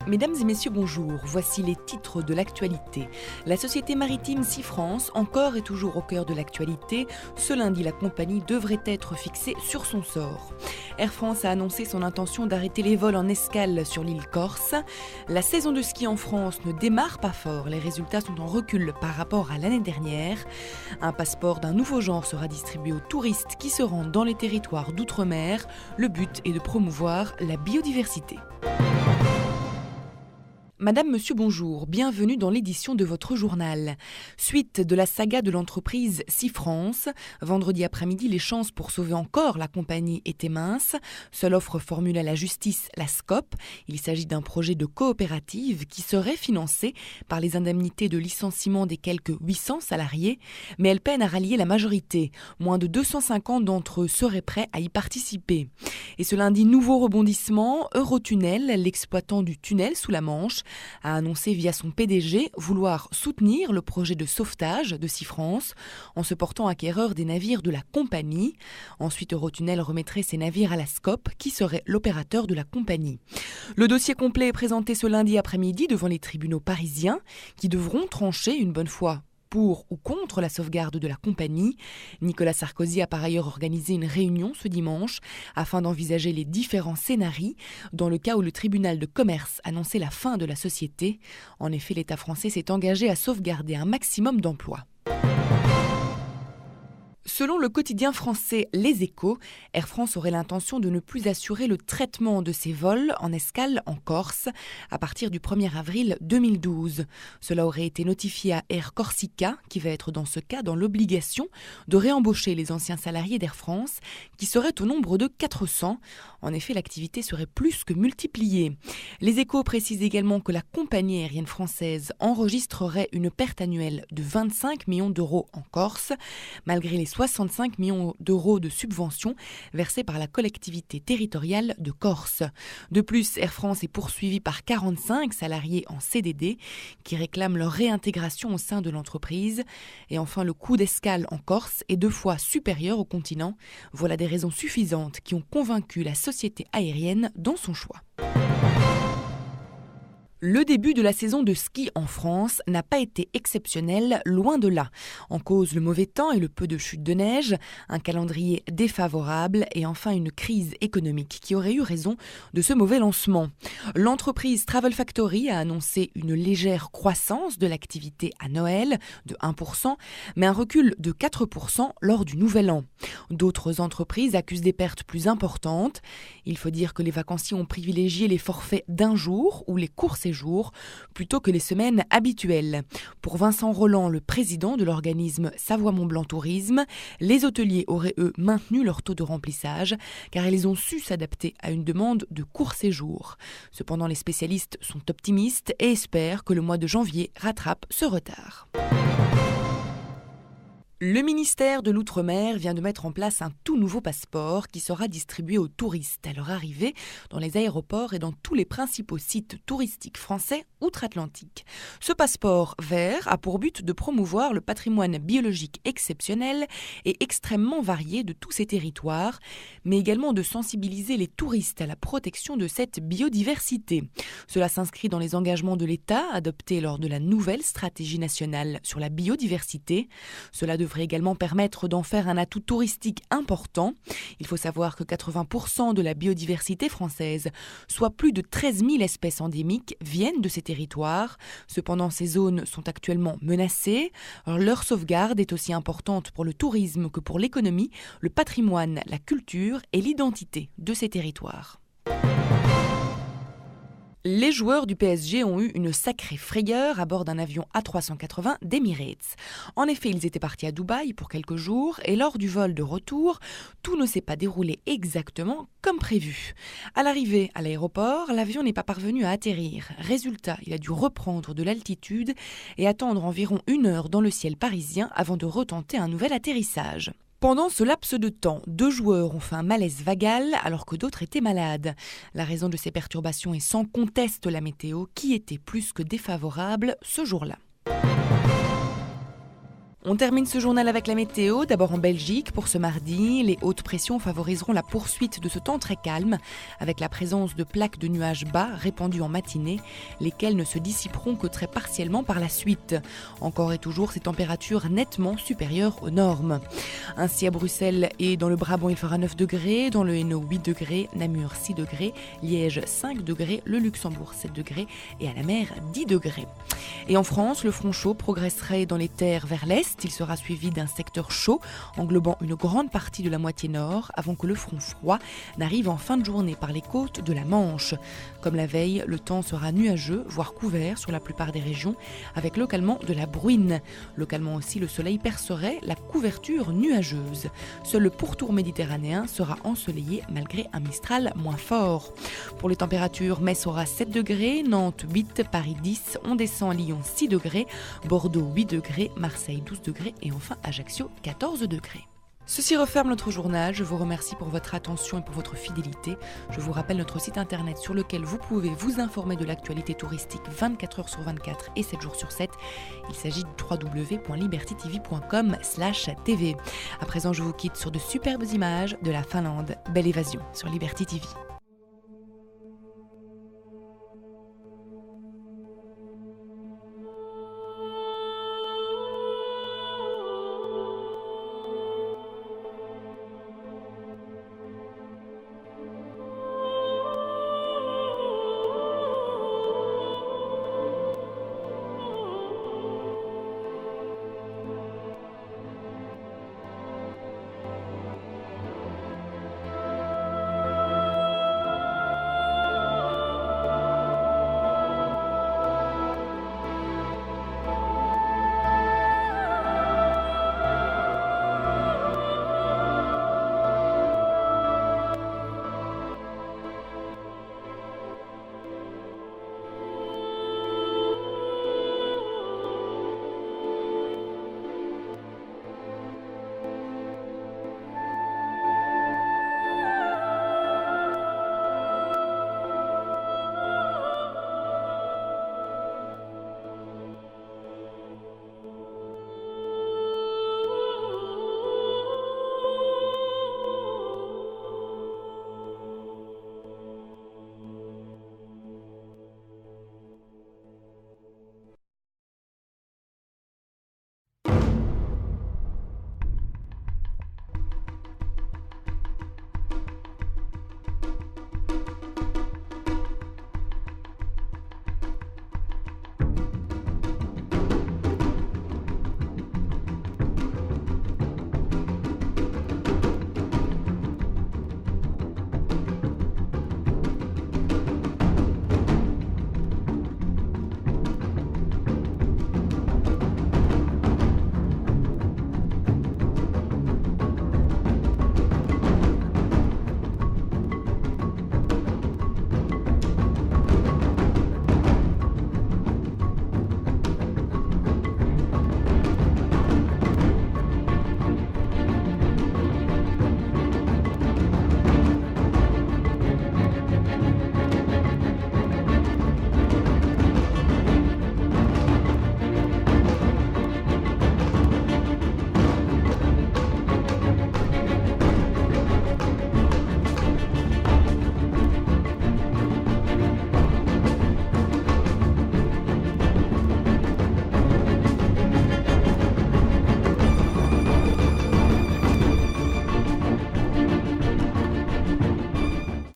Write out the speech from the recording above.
Mesdames et messieurs, bonjour. Voici les titres de l'actualité. La société maritime SeaFrance, encore et toujours au cœur de l'actualité. Ce lundi, la compagnie devrait être fixée sur son sort. Air France a annoncé son intention d'arrêter les vols en escale sur l'île Corse. La saison de ski en France ne démarre pas fort. Les résultats sont en recul par rapport à l'année dernière. Un passeport d'un nouveau genre sera distribué aux touristes qui se rendent dans les territoires d'outre-mer. Le but est de promouvoir la biodiversité. Madame, Monsieur, bonjour, bienvenue dans l'édition de votre journal. Suite de la saga de l'entreprise SeaFrance, vendredi après-midi, les chances pour sauver encore la compagnie étaient minces. Seule offre formulée à la justice, la SCOP. Il s'agit d'un projet de coopérative qui serait financé par les indemnités de licenciement des quelques 800 salariés, mais elle peine à rallier la majorité. Moins de 250 d'entre eux seraient prêts à y participer. Et ce lundi, nouveau rebondissement, Eurotunnel, l'exploitant du tunnel sous la Manche, a annoncé via son PDG vouloir soutenir le projet de sauvetage de SeaFrance en se portant acquéreur des navires de la compagnie. Ensuite, Eurotunnel remettrait ses navires à la SCOP, qui serait l'opérateur de la compagnie. Le dossier complet est présenté ce lundi après-midi devant les tribunaux parisiens, qui devront trancher une bonne fois pour ou contre la sauvegarde de la compagnie. Nicolas Sarkozy a par ailleurs organisé une réunion ce dimanche afin d'envisager les différents scénarios dans le cas où le tribunal de commerce annonçait la fin de la société. En effet, l'État français s'est engagé à sauvegarder un maximum d'emplois. Selon le quotidien français Les Échos, Air France aurait l'intention de ne plus assurer le traitement de ses vols en escale en Corse à partir du 1er avril 2012. Cela aurait été notifié à Air Corsica, qui va être dans ce cas dans l'obligation de réembaucher les anciens salariés d'Air France, qui seraient au nombre de 400. En effet, l'activité serait plus que multipliée. Les Échos précisent également que la compagnie aérienne française enregistrerait une perte annuelle de 25 millions d'euros en Corse, malgré les 65 millions d'euros de subventions versées par la collectivité territoriale de Corse. De plus, Air France est poursuivie par 45 salariés en CDD qui réclament leur réintégration au sein de l'entreprise. Et enfin, le coût d'escale en Corse est 2 fois supérieur au continent. Voilà des raisons suffisantes qui ont convaincu la société aérienne dans son choix. Le début de la saison de ski en France n'a pas été exceptionnel, loin de là. En cause, le mauvais temps et le peu de chute de neige, un calendrier défavorable et enfin une crise économique qui aurait eu raison de ce mauvais lancement. L'entreprise Travel Factory a annoncé une légère croissance de l'activité à Noël de 1%, mais un recul de 4% lors du Nouvel An. D'autres entreprises accusent des pertes plus importantes. Il faut dire que les vacanciers ont privilégié les forfaits d'un jour ou les courts séjours plutôt que les semaines habituelles. Pour Vincent Rolland, le président de l'organisme Savoie-Mont-Blanc Tourisme, les hôteliers auraient eux maintenu leur taux de remplissage car ils ont su s'adapter à une demande de court séjour. Cependant, les spécialistes sont optimistes et espèrent que le mois de janvier rattrape ce retard. Le ministère de l'Outre-mer vient de mettre en place un tout nouveau passeport qui sera distribué aux touristes à leur arrivée dans les aéroports et dans tous les principaux sites touristiques français outre-Atlantique. Ce passeport vert a pour but de promouvoir le patrimoine biologique exceptionnel et extrêmement varié de tous ces territoires, mais également de sensibiliser les touristes à la protection de cette biodiversité. Cela s'inscrit dans les engagements de l'État adoptés lors de la nouvelle stratégie nationale sur la biodiversité. Cela devrait également permettre d'en faire un atout touristique important. Il faut savoir que 80% de la biodiversité française, soit plus de 13 000 espèces endémiques, viennent de ces territoires. Cependant, ces zones sont actuellement menacées. Leur sauvegarde est aussi importante pour le tourisme que pour l'économie, le patrimoine, la culture et l'identité de ces territoires. Les joueurs du PSG ont eu une sacrée frayeur à bord d'un avion A380 d'Emirates. En effet, ils étaient partis à Dubaï pour quelques jours et lors du vol de retour, tout ne s'est pas déroulé exactement comme prévu. À l'arrivée à l'aéroport, l'avion n'est pas parvenu à atterrir. Résultat, il a dû reprendre de l'altitude et attendre environ 1 heure dans le ciel parisien avant de retenter un nouvel atterrissage. Pendant ce laps de temps, 2 joueurs ont fait un malaise vagal alors que d'autres étaient malades. La raison de ces perturbations est sans conteste la météo qui était plus que défavorable ce jour-là. On termine ce journal avec la météo. D'abord en Belgique, pour ce mardi, les hautes pressions favoriseront la poursuite de ce temps très calme, avec la présence de plaques de nuages bas répandues en matinée, lesquelles ne se dissiperont que très partiellement par la suite. Encore et toujours, ces températures nettement supérieures aux normes. Ainsi à Bruxelles et dans le Brabant, il fera 9 degrés, dans le Hainaut 8 degrés, Namur 6 degrés, Liège 5 degrés, le Luxembourg 7 degrés et à la mer 10 degrés. Et en France, le front chaud progresserait dans les terres vers l'est. Il sera suivi d'un secteur chaud englobant une grande partie de la moitié nord avant que le front froid n'arrive en fin de journée par les côtes de la Manche. Comme la veille, le temps sera nuageux, voire couvert sur la plupart des régions, avec localement de la bruine. Localement aussi, le soleil percerait la couverture nuageuse. Seul le pourtour méditerranéen sera ensoleillé malgré un Mistral moins fort. Pour les températures, Metz aura 7 degrés, Nantes 8, Paris 10, on descend à Lyon 6 degrés, Bordeaux 8 degrés, Marseille 12 degrés et enfin Ajaccio 14 degrés. Ceci referme notre journal. Je vous remercie pour votre attention et pour votre fidélité. Je vous rappelle notre site internet sur lequel vous pouvez vous informer de l'actualité touristique 24 heures sur 24 et 7 jours sur 7. Il s'agit de www.libertytv.com/tv. À présent, je vous quitte sur de superbes images de la Finlande. Belle évasion sur Liberty TV.